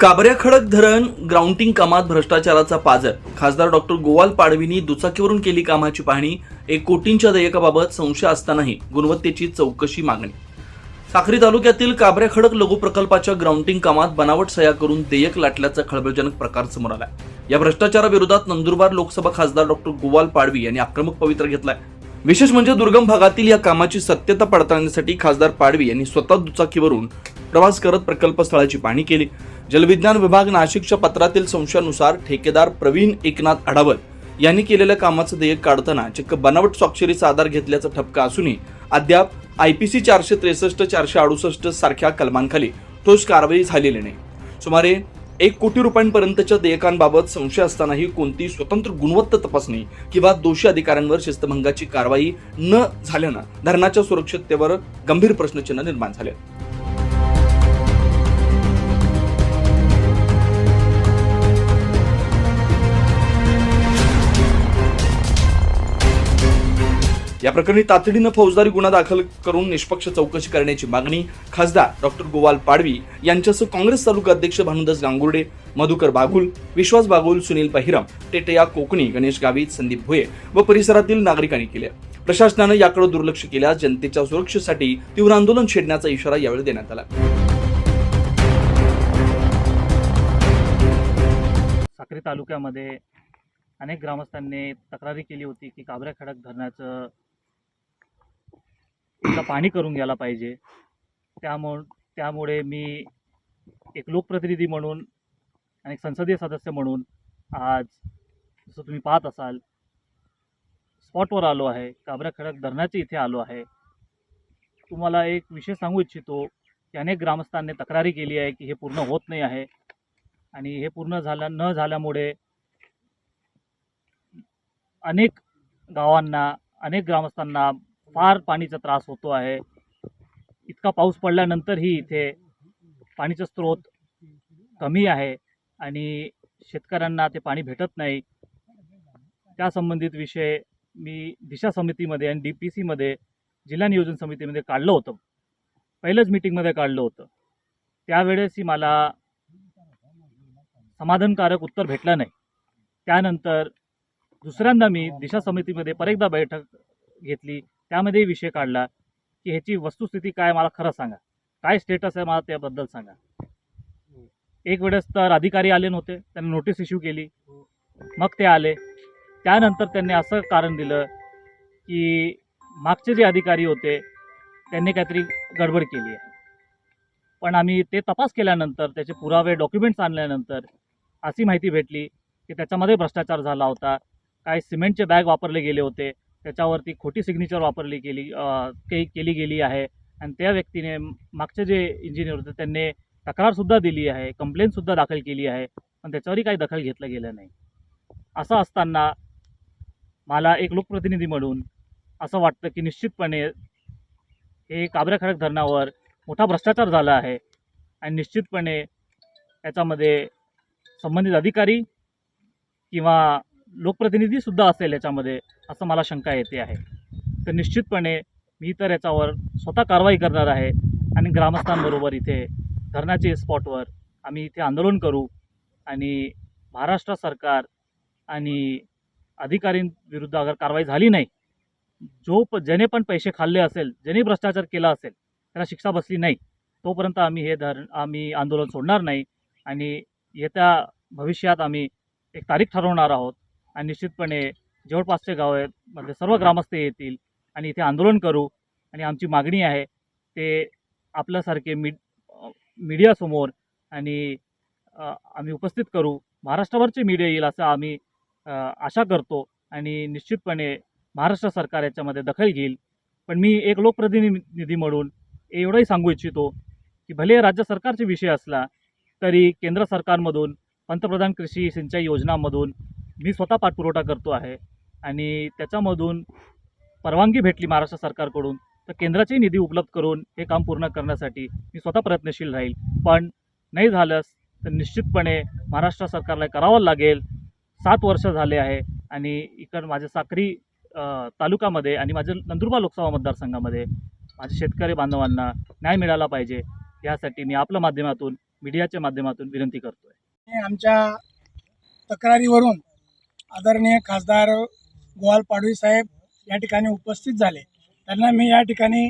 काबऱ्या खडक धरण ग्राउंटिंग कामात भ्रष्टाचाराचा पाझर. खासदार डॉक्टर गोवाल पाडवींनी दुचाकीवरून केली कामाची पाहणी. 1 कोटींच्या देयकाबाबत संशय असतानाही गुणवत्तेची चौकशी मागणी. साक्री तालुक्यातील काबऱ्या खडक लघु प्रकल्पाच्या ग्राउंटिंग कामात बनावट सह्या करून देयक लाटल्याचा खळबळजनक प्रकार समोर आलाय. या भ्रष्टाचाराविरोधात नंदुरबार लोकसभा खासदार डॉक्टर गोवाल पाडवी यांनी आक्रमक पवित्रा घेतलाय. विशेष म्हणजे दुर्गम भागातील या कामाची सत्यता पडताळण्यासाठी खासदार पाडवी यांनी स्वतः दुचाकीवरून प्रवास करत प्रकल्प स्थळाची पाहणी केली. जलविज्ञान विभाग नाशिकच्या पत्रातील संशयानुसार ठेकेदार प्रवीण एकनाथ अडावत यांनी केलेल्या कामाचं देयक काढताना चक्क बनावट स्वाक्षरीचा आधार घेतल्याचा ठपका असूनही अद्याप IPC 463 468 सारख्या कलमांखाली ठोस कारवाई झालेली नाही. सुमारे 1 कोटी रुपयांपर्यंतच्या देयकांबाबत संशय असतानाही कोणती स्वतंत्र गुणवत्ता तपासणी किंवा दोषी अधिकाऱ्यांवर शिस्तभंगाची कारवाई न झाल्यानं धरणाच्या सुरक्षिततेवर गंभीर प्रश्नचिन्ह निर्माण झाले. या प्रकरणी तातडीनं फौजदारी गुन्हा दाखल करून निष्पक्ष चौकशी करण्याची मागणी खासदार डॉक्टर गोवाल पाडवी यांच्यासह काँग्रेस तालुका अध्यक्ष भानुदास गांगुर्डे, मधुकर बागुल, विश्वास बागुल, सुनील पहिरम, टेटया कोकणी, गणेश गावित, संदीप भोये व परिसरातील नागरिकांनी केले. प्रशासनानं याकडे दुर्लक्ष केल्यास जनतेच्या सुरक्षेसाठी तीव्र आंदोलन छेडण्याचा इशारा यावेळी देण्यात आला. साक्री तालुक्यामध्ये अनेक ग्रामस्थांनी तक्रारी केली होती की काबऱ्या खडक धरणाचं पाणी करून घ्यायला पाहिजे. त्यामुळे मी एक लोकप्रतिनिधी म्हणून आणि एक संसदीय सदस्य म्हणून आज जसं तुम्ही पाहत असाल स्पॉटवर आलो आहे. काबऱ्या खडक धरणाच्या इथे आलो आहे. तुम्हाला एक विषय सांगू इच्छितो की अनेक ग्रामस्थांनी तक्रारी केली आहे की हे पूर्ण होत नाही आहे आणि हे पूर्ण न झाल्यामुळे अनेक गावांना, अनेक ग्रामस्थांना फार पाणीचा त्रास होतो आहे. इतका पाऊस पडल्यानंतरही इथे पाणीचा स्रोत कमी आहे आणि शेतकऱ्यांना ते पाणी भेटत नाही. त्या संबंधित विषय मी दिशा समितीमध्ये आणि DPCमध्ये, जिल्हा नियोजन समितीमध्ये काढलं होतं. पहिल्याच मीटिंगमध्ये काढलं होतं. त्यावेळेसही मला समाधानकारक उत्तर भेटलं नाही. त्यानंतर दुसऱ्यांदा मी दिशा समितीमध्ये परत एकदा बैठक घेतली. त्यामध्ये विषय काढला की ह्याची वस्तुस्थिती काय, मला खरं सांगा, काय स्टेटस आहे, मला त्याबद्दल सांगा. एक वेळेस तर अधिकारी आले नव्हते, त्यांनी नोटीस इश्यू केली. मग ते आले. त्यानंतर त्यांनी असं कारण दिलं की मागचे जे अधिकारी होते त्यांनी काहीतरी गडबड केली आहे. पण आम्ही ते तपास केल्यानंतर, त्याचे पुरावे डॉक्युमेंट्स आणल्यानंतर अशी माहिती भेटली की त्याच्यामध्ये भ्रष्टाचार झाला होता. काय सिमेंटचे बॅग वापरले गेले होते, त्याच्यावरती खोटी सिग्नेचर केली गेली आहे आणि त्या व्यक्तीने, मागचे जे इंजिनियर होते त्यांनी तक्रारसुद्धा दिली आहे, कंप्लेंटसुद्धा दाखल केली आहे, पण त्याच्यावरही काही दखल घेतलं गेलं नाही. असं असताना मला एक लोकप्रतिनिधी म्हणून असं वाटतं की निश्चितपणे हे काबऱ्या खडक धरणावर मोठा भ्रष्टाचार झाला आहे आणि निश्चितपणे याच्यामध्ये संबंधित अधिकारी किंवा लोकप्रतिनिधीसुद्धा असेल याच्यामध्ये, असं मला शंका येते आहे. तर निश्चितपणे मी तर याच्यावर स्वतः कारवाई करणार आहे आणि ग्रामस्थांबरोबर इथे धरणाच्या स्पॉटवर आम्ही इथे आंदोलन करू आणि महाराष्ट्र सरकार आणि अधिकाऱ्यांविरुद्ध अगर कारवाई झाली नाही, ज्याने पण पैसे खाल्ले असेल, ज्याने भ्रष्टाचार केला असेल, त्याला शिक्षा बसली नाही, तोपर्यंत आम्ही आंदोलन सोडणार नाही आणि येत्या भविष्यात आम्ही एक तारीख ठरवणार आहोत आणि निश्चितपणे जवळपासचे गाव आहेत म्हणजे सर्व ग्रामस्थ येतील आणि इथे आंदोलन करू आणि आमची मागणी आहे ते आपल्यासारखे मीडियासमोर आणि आम्ही उपस्थित करू. महाराष्ट्रभरचे मीडिया येईल असं आम्ही आशा करतो आणि निश्चितपणे महाराष्ट्र सरकार याच्यामध्ये दखल घेईल. पण मी एक लोकप्रतिनिधी म्हणून एवढंही सांगू इच्छितो की भले राज्य सरकारचे विषय असला तरी केंद्र सरकारमधून, पंतप्रधान कृषी सिंचाई योजनांमधून मी स्वतः पाठपुरावा करतो आहे आणि त्याच्यामधून परवानगी भेटली महाराष्ट्र सरकारकडून तर केंद्राचे निधी उपलब्ध करून हे काम पूर्ण करण्यासाठी मी स्वतः प्रयत्नशील राहील. पण नाही झालंच तर निश्चितपणे महाराष्ट्र सरकारला करावं लागेल. 7 वर्ष झाले आहे आणि इकडं माझ्या साक्री तालुक्यामध्ये आणि माझ्या नंदुरबार लोकसभा मतदारसंघामध्ये माझ्या शेतकरी बांधवांना न्याय मिळाला पाहिजे, यासाठी मी आपल्या माध्यमातून मीडियाच्या माध्यमातून विनंती करतोय. आमच्या तक्रारीवरून आदरणीय खासदार गोवाल पाडवी साहेब या ठिकाणी उपस्थित झाले. त्यांना मी या ठिकाणी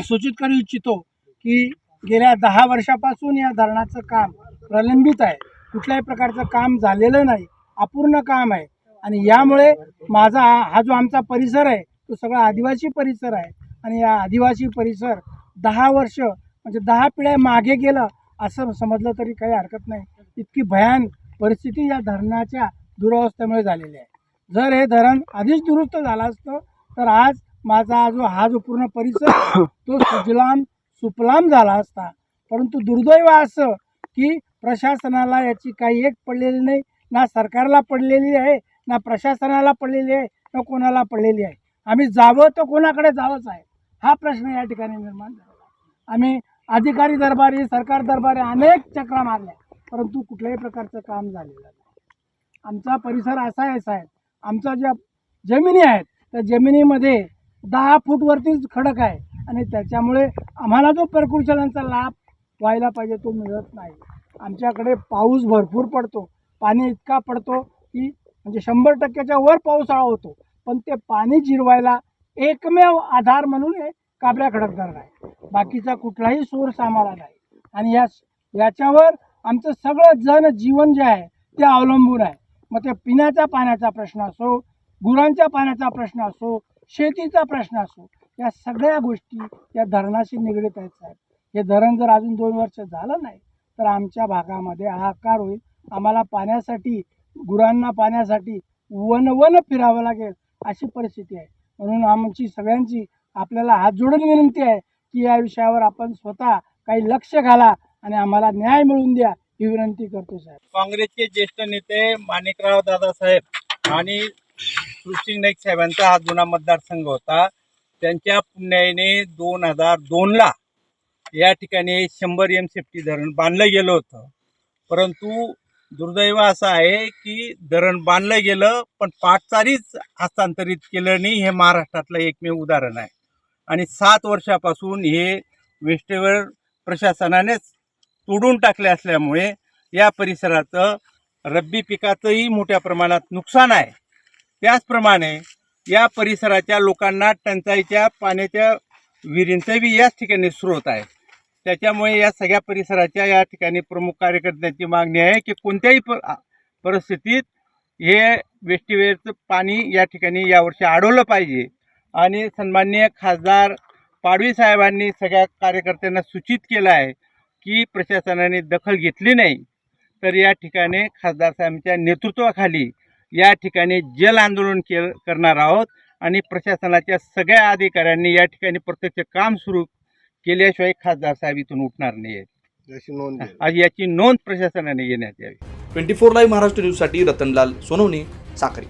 सूचित करू इच्छितो की गेल्या 10 वर्षापासून या धरणाचं काम प्रलंबित आहे. कुठल्याही प्रकारचं काम झालेलं नाही, अपूर्ण काम आहे. आणि यामुळे माझा हा जो आमचा परिसर आहे तो सगळा आदिवासी परिसर आहे. आणि या आदिवासी परिसर 10 वर्ष म्हणजे 10 पिढ्या मागे गेलं असं समजलं तरी काही हरकत नाही. इतकी भयान परिस्थिती या धरणाच्या दुरवस्थेमुळे झालेली आहे. जर हे धरण आधीच दुरुस्त झालं असतं तर आज माझा हा जो पूर्ण परिसर तो सुजलाम सुफलाम झाला असता. परंतु दुर्दैव असं की प्रशासनाला याची काही एक पडलेली नाही, ना सरकारला पडलेली आहे, ना प्रशासनाला पडलेली आहे, ना कोणाला पडलेली आहे. आम्ही जावं तर कोणाकडे जावंच आहे हा प्रश्न या ठिकाणी निर्माण झाला. आम्ही अधिकारी दरबारी, सरकार दरबारी अनेक चक्रा मारल्या, परंतु कुठल्याही प्रकारचं काम झालेलं नाही. आमचा परिसर असा आहे साहेब, आमच्या ज्या जमिनी आहेत त्या जमिनीमध्ये 10 फूटवरतीच खडक आहे आणि त्याच्यामुळे आम्हाला जो परकुशलांचा लाभ व्हायला पाहिजे तो मिळत नाही. आमच्याकडे पाऊस भरपूर पडतो, पाणी इतका पडतो की म्हणजे 100%च्या वर पावसाळा होतो, पण ते पाणी जिरवायला एकमेव आधार म्हणून हे काबऱ्या खडक धरण आहे. बाकीचा कुठलाही सोर्स आम्हाला नाही. आणि याच्यावर आमचं सगळं जनजीवन जे आहे ते अवलंबून आहे. मग ते पिण्याच्या पाण्याचा प्रश्न असो, गुरांच्या पाण्याचा प्रश्न असो, शेतीचा प्रश्न असो, या सगळ्या गोष्टी या धरणाशी निगडीत आहेत साहेब. हे धरण जर अजून 2 वर्ष झालं नाही तर आमच्या भागामध्ये हाहाकार होईल. आम्हाला पाण्यासाठी, गुरांना पाण्यासाठी वन फिरावं लागेल अशी परिस्थिती आहे. म्हणून आमची सगळ्यांची आपल्याला हात जोडून विनंती आहे की या विषयावर आपण स्वतः काही लक्ष घाला आणि आम्हाला न्याय मिळवून द्या ही विनंती करतो साहेब. काँग्रेसचे ज्येष्ठ नेते माणिकराव दादासाहेब आणि सृष्टी नाईक साहेबांचा हा जुना मतदारसंघ होता. त्यांच्या पुण्याईने 2002ला या ठिकाणी 100 MCFT धरण बांधलं गेलं होतं. परंतु दुर्दैव असं आहे की धरण बांधलं गेलं पण पाटचारीच हस्तांतरित केलं नाही. हे महाराष्ट्रातलं एकमेव उदाहरण आहे. आणि 7 वर्षापासून हे वेस्टेवर प्रशासनानेच तोडून टाकले असल्यामुळे या परिसराचं रब्बी पिकाचंही मोठ्या प्रमाणात नुकसान आहे. त्याचप्रमाणे या परिसराच्या लोकांना टंचाईच्या पाण्याच्या विहिरींचाही याच ठिकाणी स्रोत आहे. त्याच्यामुळे या सगळ्या परिसराच्या या ठिकाणी प्रमुख कार्यकर्त्यांची मागणी आहे की कोणत्याही परिस्थितीत हे वेस्टीवेअरचं पाणी या ठिकाणी यावर्षी अडवलं पाहिजे. आणि सन्माननीय खासदार पाडवी साहेबांनी सगळ्या कार्यकर्त्यांना सूचित केलं आहे की प्रशासनाने दखल घेतली नाही तर या ठिकाणी खासदार साहेबांच्या नेतृत्वाखाली या ठिकाणी जल आंदोलन करणार आहोत. आणि प्रशासनाच्या सगळ्या अधिकाऱ्यांनी या ठिकाणी प्रत्यक्ष काम सुरू केल्याशिवाय खासदार साहेब इथून उठणार नाही आहेत. याची नोंद प्रशासनाने घेण्यात यावी. 24 लाईव्ह महाराष्ट्र न्यूजसाठी रतनलाल सोनवणे, साक्री.